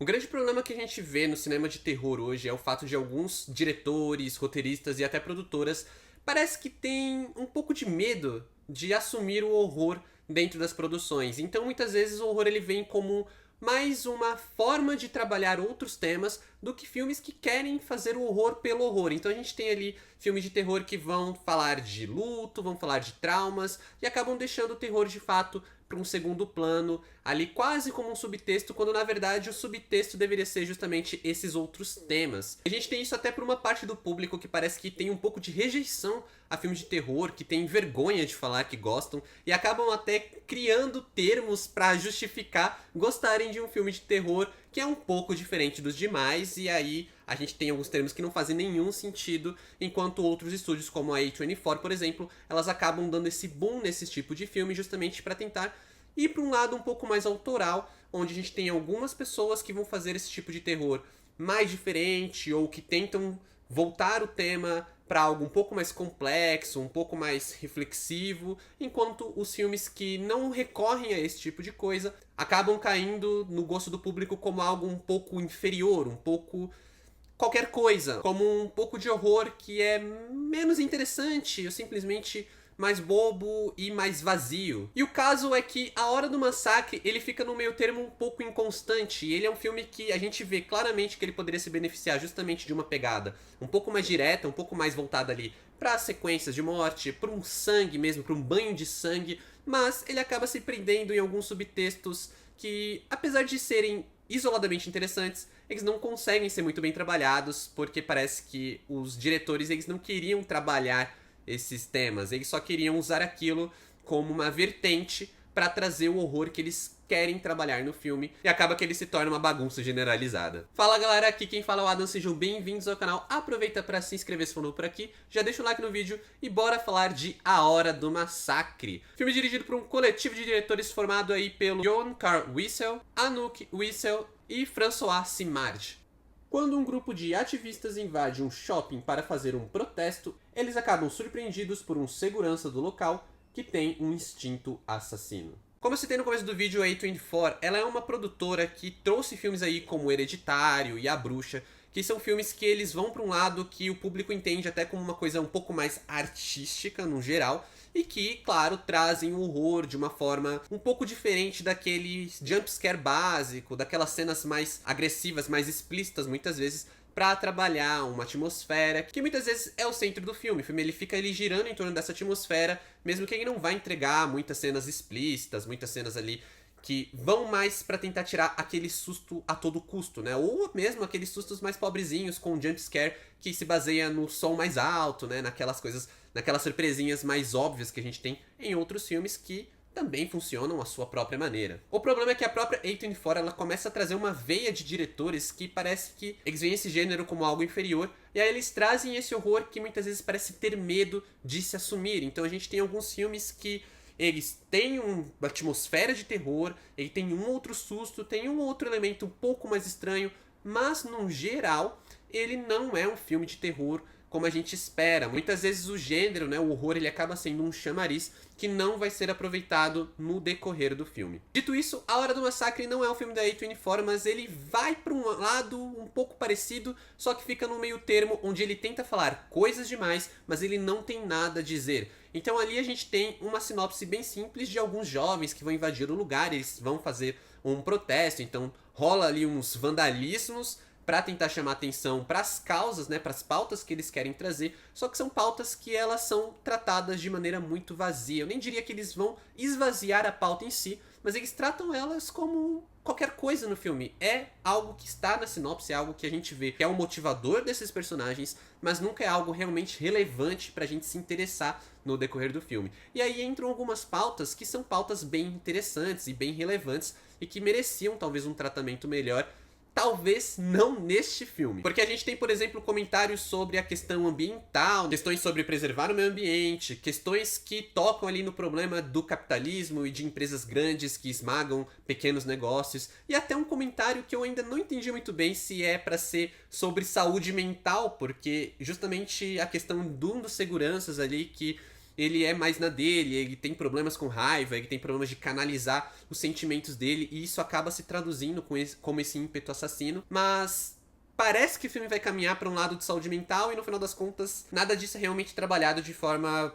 Um grande problema que a gente vê no cinema de terror hoje é o fato de alguns diretores, roteiristas e até produtoras parece que têm um pouco de medo de assumir o horror dentro das produções. Então, muitas vezes o horror ele vem como mais uma forma de trabalhar outros temas do que filmes que querem fazer o horror pelo horror. Então a gente tem ali filmes de terror que vão falar de luto, vão falar de traumas e acabam deixando o terror de fato para um segundo plano, ali quase como um subtexto, quando na verdade o subtexto deveria ser justamente esses outros temas. A gente tem isso até por uma parte do público que parece que tem um pouco de rejeição a filmes de terror, que tem vergonha de falar que gostam e acabam até criando termos para justificar gostarem de um filme de terror que é um pouco diferente dos demais, e aí a gente tem alguns termos que não fazem nenhum sentido, enquanto outros estúdios como a A24, por exemplo, elas acabam dando esse boom nesse tipo de filme justamente para tentar ir para um lado um pouco mais autoral, onde a gente tem algumas pessoas que vão fazer esse tipo de terror mais diferente ou que tentam voltar o tema para algo um pouco mais complexo, um pouco mais reflexivo, enquanto os filmes que não recorrem a esse tipo de coisa acabam caindo no gosto do público como algo um pouco inferior, um pouco qualquer coisa, como um pouco de horror que é menos interessante, ou simplesmente mais bobo e mais vazio. E o caso é que A Hora do Massacre, ele fica no meio termo um pouco inconstante, e ele é um filme que a gente vê claramente que ele poderia se beneficiar justamente de uma pegada um pouco mais direta, um pouco mais voltada ali para sequências de morte, para um sangue mesmo, para um banho de sangue, mas ele acaba se prendendo em alguns subtextos que, apesar de serem isoladamente interessantes, eles não conseguem ser muito bem trabalhados, porque parece que os diretores eles não queriam trabalhar esses temas, eles só queriam usar aquilo como uma vertente para trazer o horror que eles querem trabalhar no filme, e acaba que ele se torna uma bagunça generalizada. Fala galera, aqui quem fala é o Adam, sejam bem-vindos ao canal, aproveita para se inscrever se for novo por aqui, já deixa o like no vídeo e bora falar de A Hora do Massacre. Filme dirigido por um coletivo de diretores formado aí pelo Jon Carl Wiesel, Anouk Wiesel e François Simard. Quando um grupo de ativistas invade um shopping para fazer um protesto, eles acabam surpreendidos por um segurança do local que tem um instinto assassino. Como eu citei no começo do vídeo, a A24, ela é uma produtora que trouxe filmes aí como Hereditário e A Bruxa, que são filmes que eles vão para um lado que o público entende até como uma coisa um pouco mais artística no geral, e que, claro, trazem o horror de uma forma um pouco diferente daquele jumpscare básico, daquelas cenas mais agressivas, mais explícitas muitas vezes, para trabalhar uma atmosfera que muitas vezes é o centro do filme. O filme ele fica ali girando em torno dessa atmosfera, mesmo que ele não vai entregar muitas cenas explícitas, muitas cenas ali que vão mais para tentar tirar aquele susto a todo custo, né? Ou mesmo aqueles sustos mais pobrezinhos com jumpscare que se baseia no som mais alto, né? Naquelas coisas, naquelas surpresinhas mais óbvias que a gente tem em outros filmes que também funcionam à sua própria maneira. O problema é que a própria A24 ela começa a trazer uma veia de diretores que parece que eles veem esse gênero como algo inferior, e aí eles trazem esse horror que muitas vezes parece ter medo de se assumir. Então a gente tem alguns filmes que eles têm uma atmosfera de terror, ele tem um outro susto, tem um outro elemento um pouco mais estranho, mas no geral ele não é um filme de terror como a gente espera. Muitas vezes o gênero, né, o horror, ele acaba sendo um chamariz que não vai ser aproveitado no decorrer do filme. Dito isso, A Hora do Massacre não é um filme da A24, mas ele vai para um lado um pouco parecido, só que fica no meio termo, onde ele tenta falar coisas demais, mas ele não tem nada a dizer. Então ali a gente tem uma sinopse bem simples de alguns jovens que vão invadir o lugar, eles vão fazer um protesto, então rola ali uns vandalismos para tentar chamar atenção para as causas, né, para as pautas que eles querem trazer, só que são pautas que elas são tratadas de maneira muito vazia. Eu nem diria que eles vão esvaziar a pauta em si, mas eles tratam elas como qualquer coisa no filme. É algo que está na sinopse, é algo que a gente vê que é o motivador desses personagens, mas nunca é algo realmente relevante pra gente se interessar no decorrer do filme. E aí entram algumas pautas que são pautas bem interessantes e bem relevantes e que mereciam talvez um tratamento melhor. Talvez não neste filme. Porque a gente tem, por exemplo, comentários sobre a questão ambiental, questões sobre preservar o meio ambiente, questões que tocam ali no problema do capitalismo e de empresas grandes que esmagam pequenos negócios, e até um comentário que eu ainda não entendi muito bem se é para ser sobre saúde mental, porque justamente a questão de um dos seguranças ali que ele é mais na dele, ele tem problemas com raiva, ele tem problemas de canalizar os sentimentos dele, e isso acaba se traduzindo como esse ímpeto assassino, mas parece que o filme vai caminhar para um lado de saúde mental e no final das contas nada disso é realmente trabalhado de forma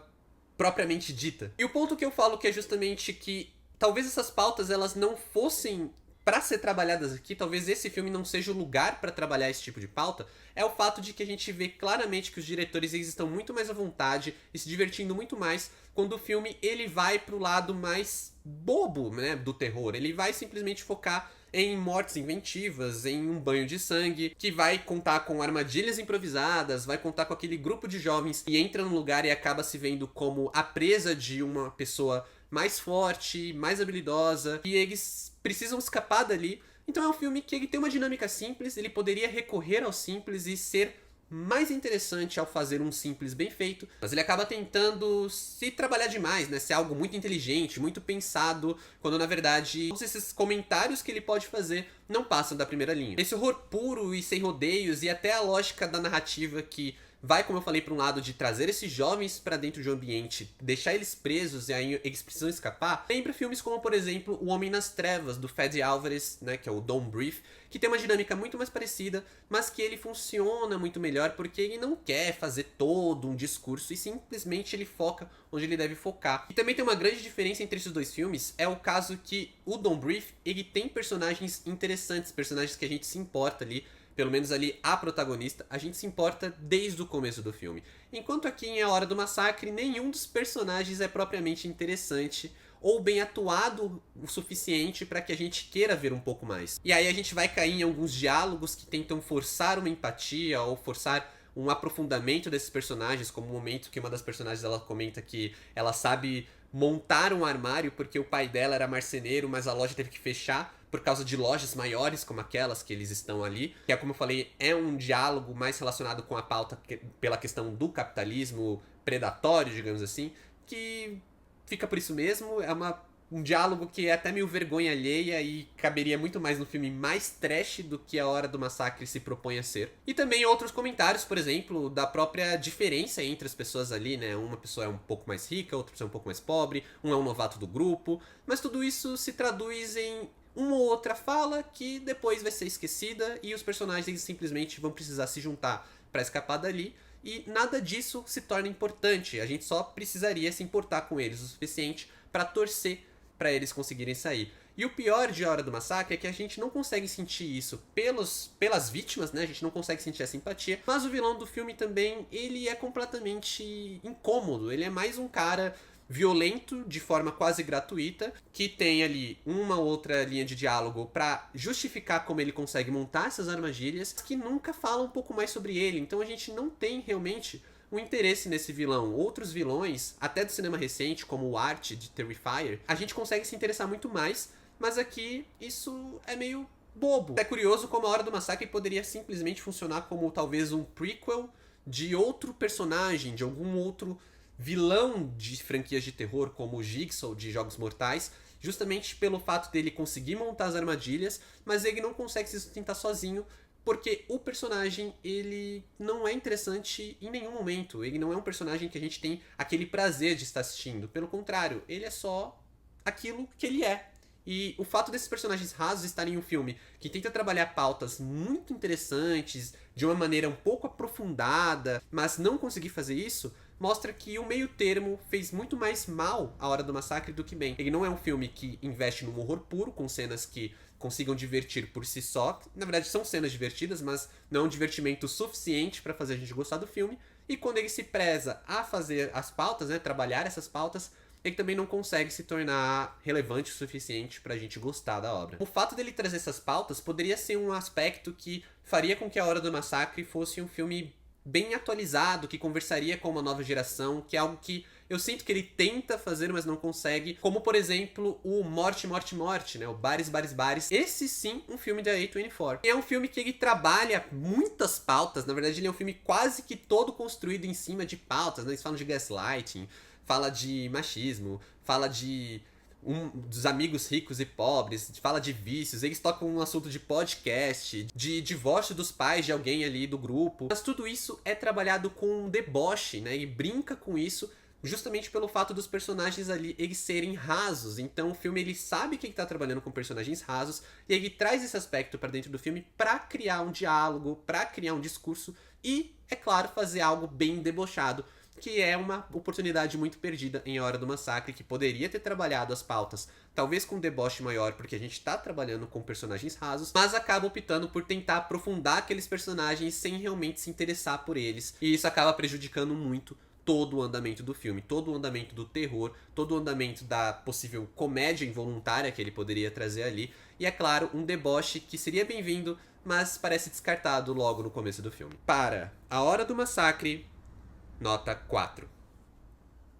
propriamente dita. E o ponto que eu falo que é justamente que talvez essas pautas elas não fossem para ser trabalhadas aqui, talvez esse filme não seja o lugar para trabalhar esse tipo de pauta, é o fato de que a gente vê claramente que os diretores eles estão muito mais à vontade e se divertindo muito mais quando o filme ele vai pro lado mais bobo, né, do terror. Ele vai simplesmente focar em mortes inventivas, em um banho de sangue, que vai contar com armadilhas improvisadas, vai contar com aquele grupo de jovens que entra num lugar e acaba se vendo como a presa de uma pessoa mais forte, mais habilidosa, e eles precisam escapar dali. Então é um filme que ele tem uma dinâmica simples, ele poderia recorrer ao simples e ser mais interessante ao fazer um simples bem feito, mas ele acaba tentando se trabalhar demais, né? Ser algo muito inteligente, muito pensado, quando na verdade todos esses comentários que ele pode fazer não passam da primeira linha. Esse horror puro e sem rodeios e até a lógica da narrativa que vai, como eu falei, para um lado de trazer esses jovens para dentro de um ambiente, deixar eles presos e aí eles precisam escapar. Lembra filmes como, por exemplo, O Homem nas Trevas, do Fede Álvares, né, que é o Don't Breathe, que tem uma dinâmica muito mais parecida, mas que ele funciona muito melhor porque ele não quer fazer todo um discurso e simplesmente ele foca onde ele deve focar. E também tem uma grande diferença entre esses dois filmes, é o caso que o Don't Breathe, ele tem personagens interessantes, personagens que a gente se importa ali, pelo menos ali a protagonista, a gente se importa desde o começo do filme. Enquanto aqui em A Hora do Massacre, nenhum dos personagens é propriamente interessante ou bem atuado o suficiente para que a gente queira ver um pouco mais. E aí a gente vai cair em alguns diálogos que tentam forçar uma empatia ou forçar um aprofundamento desses personagens, como o momento que uma das personagens ela comenta que ela sabe montar um armário porque o pai dela era marceneiro, mas a loja teve que fechar por causa de lojas maiores como aquelas que eles estão ali, que é, como eu falei, é um diálogo mais relacionado com a pauta pela questão do capitalismo predatório, digamos assim, que fica por isso mesmo, é um diálogo que é até meio vergonha alheia e caberia muito mais no filme mais trash do que A Hora do Massacre se propõe a ser. E também outros comentários, por exemplo, da própria diferença entre as pessoas ali, né? Uma pessoa é um pouco mais rica, outra pessoa é um pouco mais pobre, um é um novato do grupo, mas tudo isso se traduz em uma ou outra fala que depois vai ser esquecida e os personagens simplesmente vão precisar se juntar para escapar dali. E nada disso se torna importante, a gente só precisaria se importar com eles o suficiente para torcer para eles conseguirem sair. E o pior de A Hora do Massacre é que a gente não consegue sentir isso pelas vítimas, né? A gente não consegue sentir a simpatia, mas o vilão do filme também, ele é completamente incômodo, ele é mais um cara violento de forma quase gratuita, que tem ali uma outra linha de diálogo para justificar como ele consegue montar essas armadilhas, que nunca fala um pouco mais sobre ele. Então a gente não tem realmente um interesse nesse vilão. Outros vilões, até do cinema recente, como o Art de Terrifier, a gente consegue se interessar muito mais, mas aqui isso é meio bobo. É curioso como A Hora do Massacre poderia simplesmente funcionar como talvez um prequel de outro personagem, de algum outro vilão de franquias de terror, como o Jigsaw de Jogos Mortais, justamente pelo fato dele conseguir montar as armadilhas, mas ele não consegue se sustentar sozinho, porque o personagem, ele não é interessante em nenhum momento. Ele não é um personagem que a gente tem aquele prazer de estar assistindo. Pelo contrário, ele é só aquilo que ele é. E o fato desses personagens rasos estarem em um filme que tenta trabalhar pautas muito interessantes, de uma maneira um pouco aprofundada, mas não conseguir fazer isso, mostra que o meio termo fez muito mais mal A Hora do Massacre do que bem. Ele não é um filme que investe num horror puro, com cenas que consigam divertir por si só. Na verdade, são cenas divertidas, mas não é um divertimento suficiente para fazer a gente gostar do filme. E quando ele se preza a fazer as pautas, né, trabalhar essas pautas, ele também não consegue se tornar relevante o suficiente pra gente gostar da obra. O fato dele trazer essas pautas poderia ser um aspecto que faria com que A Hora do Massacre fosse um filme bem atualizado, que conversaria com uma nova geração, que é algo que eu sinto que ele tenta fazer, mas não consegue. Como, por exemplo, o Morte, Morte, Morte, né? O Bares, Bares, Bares. Esse sim, um filme da A24. É um filme que ele trabalha muitas pautas. Na verdade, ele é um filme quase que todo construído em cima de pautas, né? Eles falam de gaslighting, fala de machismo, fala de dos amigos ricos e pobres, fala de vícios, eles tocam um assunto de podcast, de divórcio dos pais de alguém ali do grupo. Mas tudo isso é trabalhado com um deboche, né? E brinca com isso justamente pelo fato dos personagens ali eles serem rasos. Então o filme ele sabe que ele tá trabalhando com personagens rasos e ele traz esse aspecto para dentro do filme para criar um diálogo, para criar um discurso e, é claro, fazer algo bem debochado, que é uma oportunidade muito perdida em A Hora do Massacre, que poderia ter trabalhado as pautas, talvez com um deboche maior, porque a gente tá trabalhando com personagens rasos, mas acaba optando por tentar aprofundar aqueles personagens sem realmente se interessar por eles, e isso acaba prejudicando muito todo o andamento do filme, todo o andamento do terror, todo o andamento da possível comédia involuntária que ele poderia trazer ali, e é claro, um deboche que seria bem-vindo, mas parece descartado logo no começo do filme. Para A Hora do Massacre, nota 4.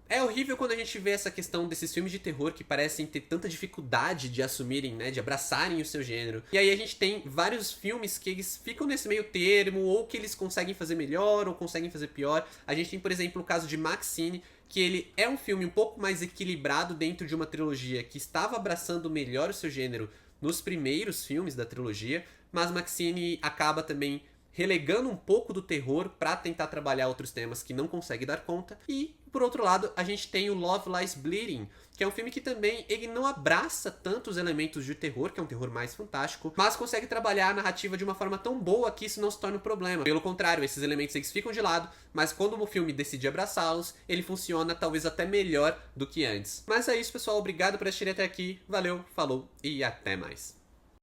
É horrível quando a gente vê essa questão desses filmes de terror que parecem ter tanta dificuldade de assumirem, né, de abraçarem o seu gênero. E aí a gente tem vários filmes que eles ficam nesse meio termo, ou que eles conseguem fazer melhor, ou conseguem fazer pior. A gente tem, por exemplo, o caso de Maxine, que ele é um filme um pouco mais equilibrado dentro de uma trilogia que estava abraçando melhor o seu gênero nos primeiros filmes da trilogia, mas Maxine acaba também relegando um pouco do terror para tentar trabalhar outros temas que não consegue dar conta. E, por outro lado, a gente tem o Love Lies Bleeding, que é um filme que também ele não abraça tantos elementos de terror, que é um terror mais fantástico, mas consegue trabalhar a narrativa de uma forma tão boa que isso não se torna um problema. Pelo contrário, esses elementos eles ficam de lado, mas quando o filme decide abraçá-los, ele funciona talvez até melhor do que antes. Mas é isso, pessoal. Obrigado por assistirem até aqui. Valeu, falou e até mais.